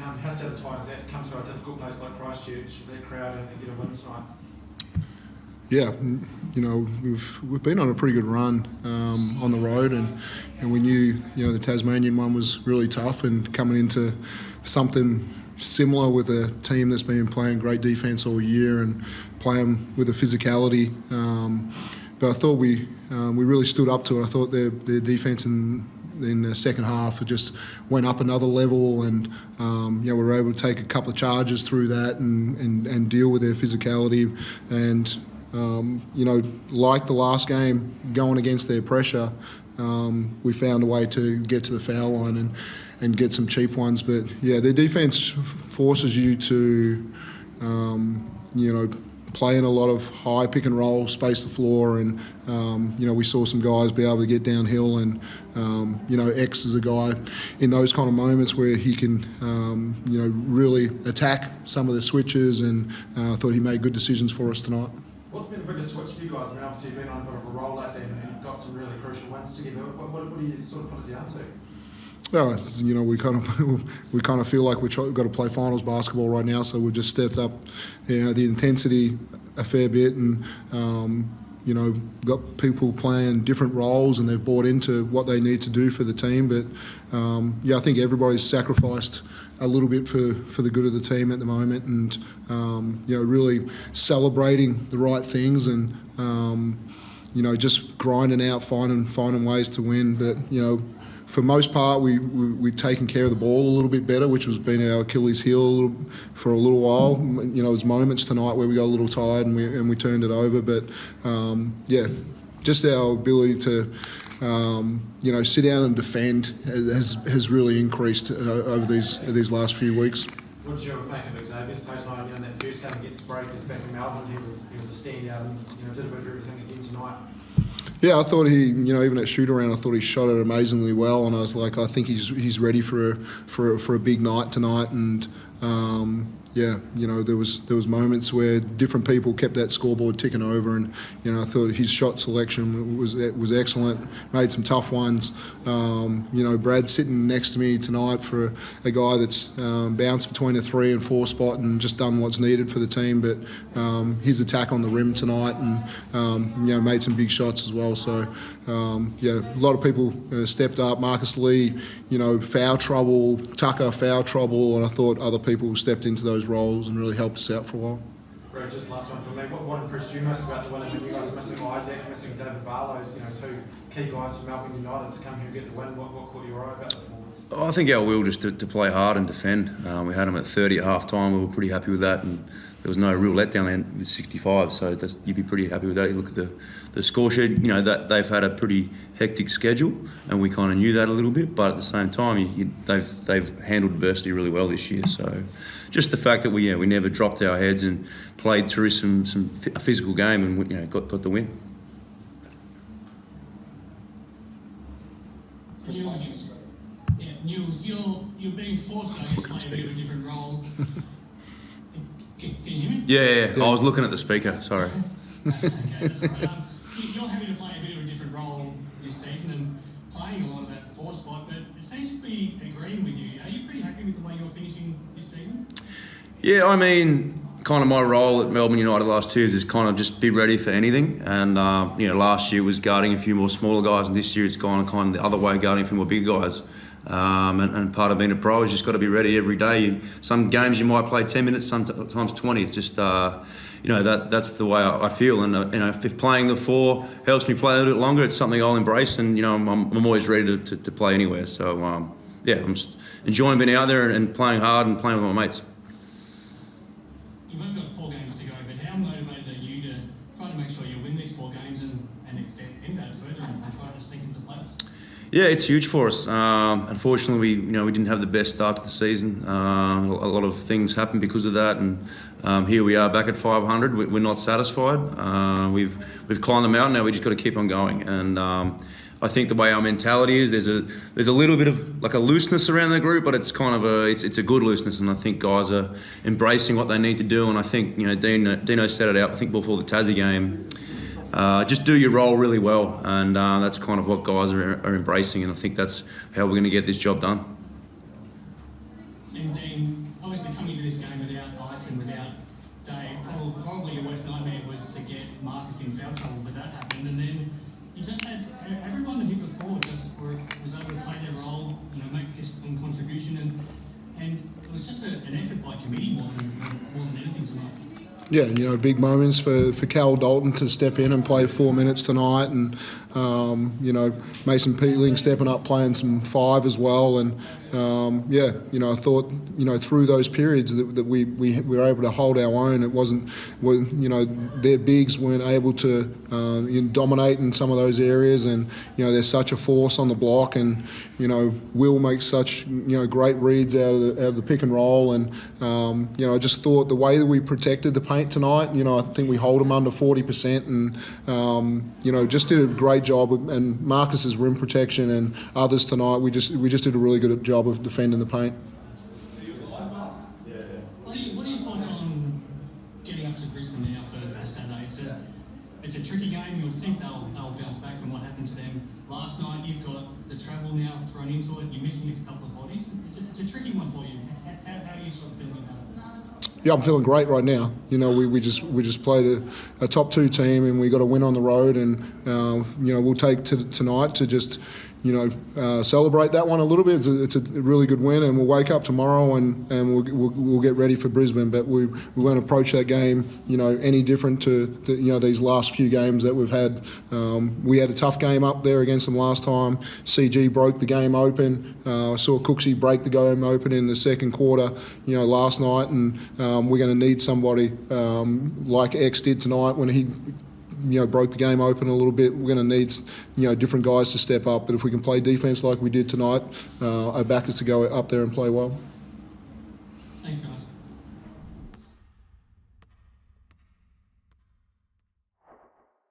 how satisfying is that to come to a difficult place like Christchurch with that crowd and get a win tonight? Yeah, we've been on a pretty good run on the road, and we knew the Tasmanian one was really tough, and coming into something similar with a team that's been playing great defence all year and playing with a physicality. But I thought we really stood up to it. I thought their defence in the second half just went up another level, and we were able to take a couple of charges through that and deal with their physicality. And like the last game, going against their pressure, we found a way to get to the foul line and get some cheap ones. But yeah, their defence forces you to, play in a lot of high pick and roll, space the floor, and we saw some guys be able to get downhill, and X is a guy in those kind of moments where he can really attack some of the switches, and I thought he made good decisions for us tonight. What's been the biggest switch for you guys? I mean, obviously you've been on a bit of a roll lately and you've got some really crucial wins together. What do you sort of put it down to? Well, we kind of feel like we've got to play finals basketball right now, so we've just stepped up, the intensity a fair bit, and got people playing different roles, and they've bought into what they need to do for the team. But I think everybody's sacrificed a little bit for the good of the team at the moment, and really celebrating the right things, and just grinding out, finding ways to win. But for most part, we've taken care of the ball a little bit better, which has been our Achilles heel for a little while. There was moments tonight where we got a little tired and we turned it over. But just our ability to sit down and defend has really increased over these last few weeks. What did you make of Xavier's play tonight? In that first game against the Breakers back in Melbourne, he was a standout and did a bit of everything again tonight. Yeah, I thought he, even at shoot around, I thought he shot it amazingly well, and I was like, I think he's ready for a big night tonight. And there was moments where different people kept that scoreboard ticking over, and I thought his shot selection was excellent. Made some tough ones. Brad sitting next to me tonight for a guy that's bounced between a 3 and 4 spot and just done what's needed for the team. But his attack on the rim tonight, and made some big shots as well. So a lot of people stepped up. Marcus Lee, foul trouble. Tucker, foul trouble, and I thought other people stepped into those roles and really helped us out for a while. Right, just last one for me. What impressed you most about the win? I mean, you guys are missing Isaac, missing David Barlow, two key guys from Melbourne United to come here and get the win. What caught your eye about the performance? I think our will just to play hard and defend. We had them at 30 at half time. We were pretty happy with that, and there was no real letdown with 65, so you'd be pretty happy with that. You look at the score sheet, that they've had a pretty hectic schedule, and we kind of knew that a little bit, but at the same time, they've handled adversity really well this year. So just the fact that we never dropped our heads and played through a physical game, and got the win. Newley, you're being forced to play a bit of a different role. Can you hear me? Yeah. I was looking at the speaker, sorry. Okay, that's all right. You're having to play a bit of a different role this season and playing a lot of that 4 spot, but it seems to be agreeing with you. Are you pretty happy with the way you're finishing this season? Yeah, I mean, kind of my role at Melbourne United the last 2 years is kind of just be ready for anything. And, last year was guarding a few more smaller guys, and this year it's gone kind of the other way, guarding a few more bigger guys. And part of being a pro is just got to be ready every day. Some games you might play 10 minutes, sometimes 20. It's just, that's the way I feel. And, if playing the 4 helps me play a little bit longer, it's something I'll embrace. And, I'm always ready to play anywhere. So, I'm just enjoying being out there and playing hard and playing with my mates. You've only got 4 games to go, but how motivated are you to try to make sure you win these 4 games and extend that further and try to sneak into the playoffs? Yeah, it's huge for us. Unfortunately, we didn't have the best start to the season. A lot of things happened because of that, and here we are back at 500. We're not satisfied. We've climbed the mountain. Now we just got to keep on going. And I think the way our mentality is, there's a little bit of like a looseness around the group, but it's kind of it's a good looseness, and I think guys are embracing what they need to do. And I think Dino set it out. I think before the Tassie game. Just do your role really well, and that's kind of what guys are embracing, and I think that's how we're going to get this job done. And Dean, was able to play their role, make a contribution, and it was just an effort by committee more than anything tonight. Yeah, big moments for Cal Dalton to step in and play 4 minutes tonight, and Mason Peeling stepping up playing some 5 as well, and I thought through those periods that we were able to hold our own. It wasn't, their bigs weren't able to dominate in some of those areas, and they're such a force on the block, and Will makes such great reads out of the pick and roll, and I just thought the way that we protected the paint tonight, I think we hold them under 40%, and just did a great job, and Marcus's rim protection and others tonight, we just did a really good job of defending the paint. What are your thoughts on getting up to Brisbane now for Saturday? It's a tricky game. You would think they'll bounce back from what happened to them last night. You've got the travel now thrown into it. You're missing a couple of bodies. It's a tricky one for you. How are you sort of feeling about it? Yeah, I'm feeling great right now. We just played a top 2 team, and we got a win on the road, and we'll take tonight to just celebrate that one a little bit. It's a really good win, and we'll wake up tomorrow and we'll get ready for Brisbane. But we won't approach that game any different to these last few games that we've had. We had a tough game up there against them last time. CG broke the game open. I saw Cooksey break the game open in the second quarter last night, and we're going to need somebody like X did tonight when he broke the game open a little bit. We're going to need different guys to step up, but if we can play defence like we did tonight, our back is to go up there and play well. Thanks, guys.